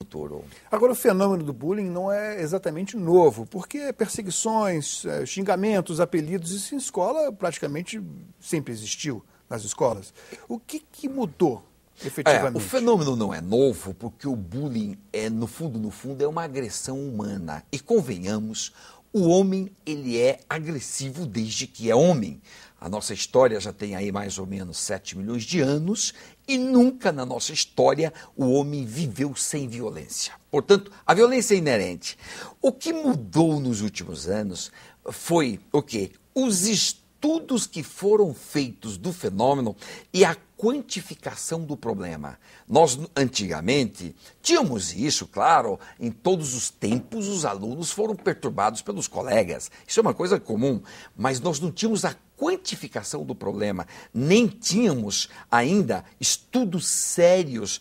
futuro. Agora, o fenômeno do bullying não é exatamente novo, porque perseguições, xingamentos, apelidos, isso em escola praticamente sempre existiu nas escolas. O que mudou efetivamente? O fenômeno não é novo porque o bullying, no fundo, é uma agressão humana. E convenhamos, o homem ele é agressivo desde que é homem. A nossa história já tem aí mais ou menos 7 milhões de anos e nunca na nossa história o homem viveu sem violência. Portanto, a violência é inerente. O que mudou nos últimos anos foi o quê? Os estudos que foram feitos do fenômeno e a quantificação do problema. Nós, antigamente, tínhamos isso, claro, em todos os tempos os alunos foram perturbados pelos colegas. Isso é uma coisa comum, mas nós não tínhamos a quantificação do problema, nem tínhamos ainda estudos sérios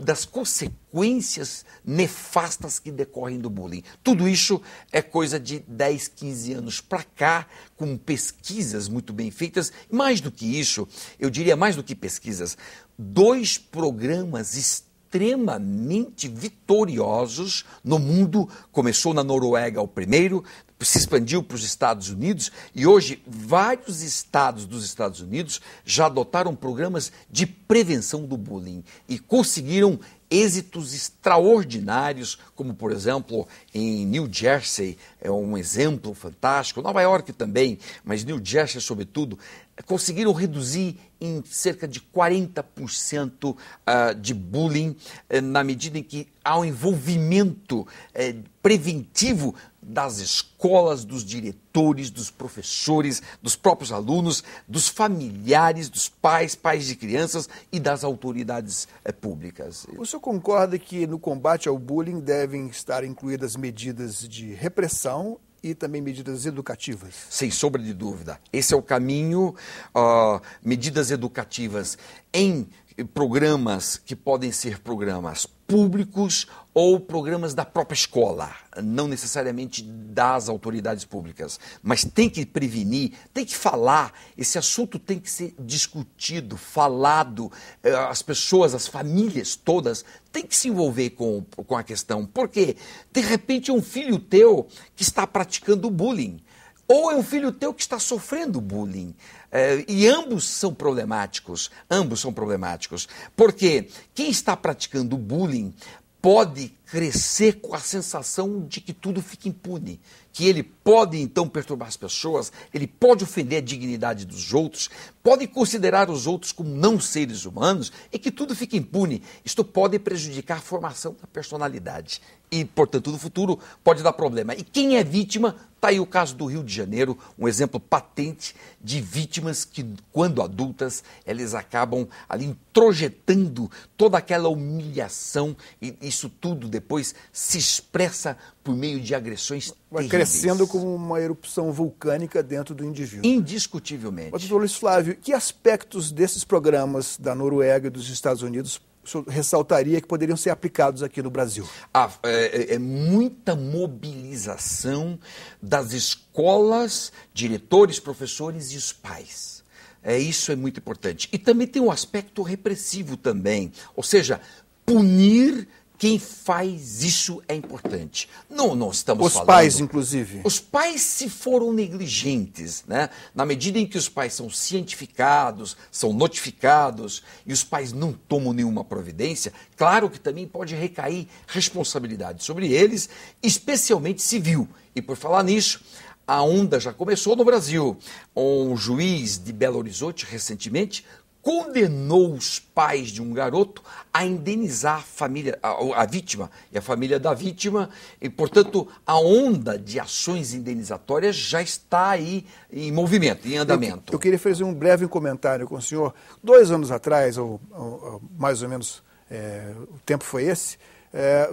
das consequências nefastas que decorrem do bullying. Tudo isso é coisa de 10, 15 anos para cá, com pesquisas muito bem feitas. Mais do que isso, eu diria mais do que pesquisas, 2 programas extremamente vitoriosos no mundo. Começou na Noruega o primeiro, se expandiu para os Estados Unidos e hoje vários estados dos Estados Unidos já adotaram programas de prevenção do bullying e conseguiram êxitos extraordinários, como por exemplo em New Jersey, é um exemplo fantástico, Nova York também, mas New Jersey sobretudo, conseguiram reduzir em cerca de 40% de bullying, na medida em que há um envolvimento preventivo das escolas, dos diretores, dos professores, dos próprios alunos, dos familiares, dos pais de crianças e das autoridades públicas. O senhor concorda que no combate ao bullying devem estar incluídas medidas de repressão e também medidas educativas? Sem sombra de dúvida. Esse é o caminho. Medidas educativas em programas que podem ser programas públicos ou programas da própria escola, não necessariamente das autoridades públicas, mas tem que prevenir, tem que falar, esse assunto tem que ser discutido, falado, as pessoas, as famílias todas têm que se envolver com a questão, porque de repente é um filho teu que está praticando bullying, ou é um filho teu que está sofrendo bullying. E ambos são problemáticos, porque quem está praticando bullying pode crescer com a sensação de que tudo fica impune, que ele pode então perturbar as pessoas, ele pode ofender a dignidade dos outros, pode considerar os outros como não seres humanos e que tudo fica impune. Isto pode prejudicar a formação da personalidade e, portanto, no futuro pode dar problema. E quem é vítima, está aí o caso do Rio de Janeiro, um exemplo patente de vítimas que, quando adultas, elas acabam ali introjetando toda aquela humilhação e isso tudo depois se expressa por meio de agressões vai terríveis. Crescendo como uma erupção vulcânica dentro do indivíduo. Indiscutivelmente. Doutor Luiz Flávio, que aspectos desses programas da Noruega e dos Estados Unidos o senhor ressaltaria que poderiam ser aplicados aqui no Brasil? Muita mobilização das escolas, diretores, professores e os pais. Isso é muito importante. E também tem um aspecto repressivo também, ou seja, punir quem faz isso é importante. Não estamos falando... Os pais, inclusive. Os pais, se foram negligentes, né? Na medida em que os pais são cientificados, são notificados e os pais não tomam nenhuma providência, claro que também pode recair responsabilidade sobre eles, especialmente civil. E por falar nisso, a onda já começou no Brasil. Um juiz de Belo Horizonte, recentemente, condenou os pais de um garoto a indenizar a família, a vítima e a família da vítima, e, portanto, a onda de ações indenizatórias já está aí em movimento, em andamento. Eu queria fazer um breve comentário com o senhor. 2 anos atrás, ou mais ou menos o tempo foi esse,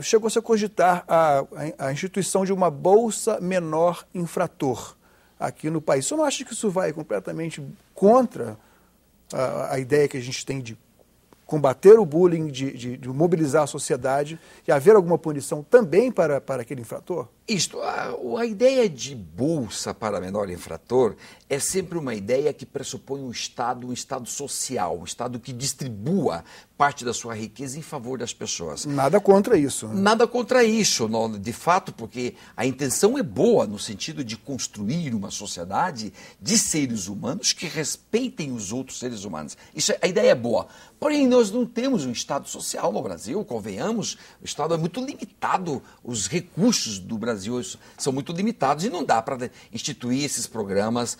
chegou-se a cogitar a instituição de uma bolsa menor infrator aqui no país. O senhor não acha que isso vai completamente contra a ideia que a gente tem de combater o bullying, de mobilizar a sociedade e haver alguma punição também para aquele infrator? A ideia de bolsa para menor infrator é sempre uma ideia que pressupõe um Estado social, um Estado que distribua parte da sua riqueza em favor das pessoas. Nada contra isso. Né? Nada contra isso, de fato, porque a intenção é boa no sentido de construir uma sociedade de seres humanos que respeitem os outros seres humanos. A ideia é boa. Porém, nós não temos um Estado social no Brasil, convenhamos, o Estado é muito limitado, os recursos do Brasil são muito limitados e não dá para instituir esses programas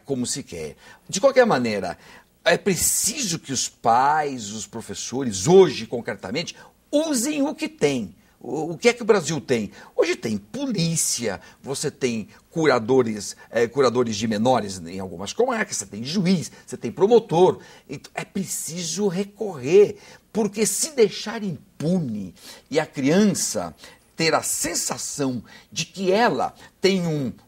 como se quer. De qualquer maneira, é preciso que os pais, os professores, hoje concretamente, usem o que tem. O que é que o Brasil tem? Hoje tem polícia, você tem curadores de menores em algumas comarcas, você tem juiz, você tem promotor. Então, é preciso recorrer, porque se deixar impune e a criança ter a sensação de que ela tem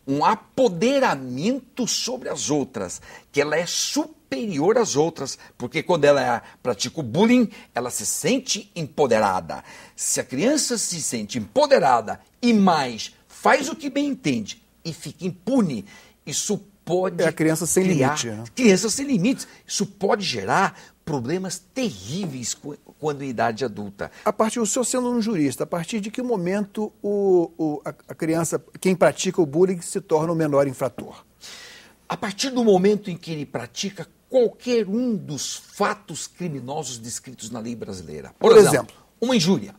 um apoderamento sobre as outras, que ela é superior às outras, porque quando ela pratica o bullying, ela se sente empoderada. Se a criança se sente empoderada e mais faz o que bem entende e fica impune, isso pode a criança sem limite. Né? Criança sem limites. Isso pode gerar problemas terríveis quando em idade adulta. O senhor sendo um jurista, a partir de que momento a criança, quem pratica o bullying, se torna o menor infrator? A partir do momento em que ele pratica qualquer um dos fatos criminosos descritos na lei brasileira. Por exemplo, uma injúria.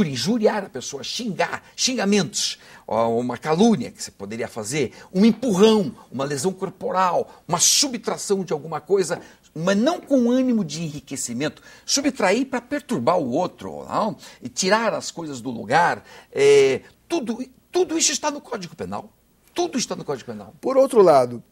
Injuriar a pessoa, xingamentos, uma calúnia que você poderia fazer, um empurrão, uma lesão corporal, uma subtração de alguma coisa, mas não com ânimo de enriquecimento, subtrair para perturbar o outro, não? E tirar as coisas do lugar. Tudo isso está no Código Penal. Tudo está no Código Penal. Por outro lado,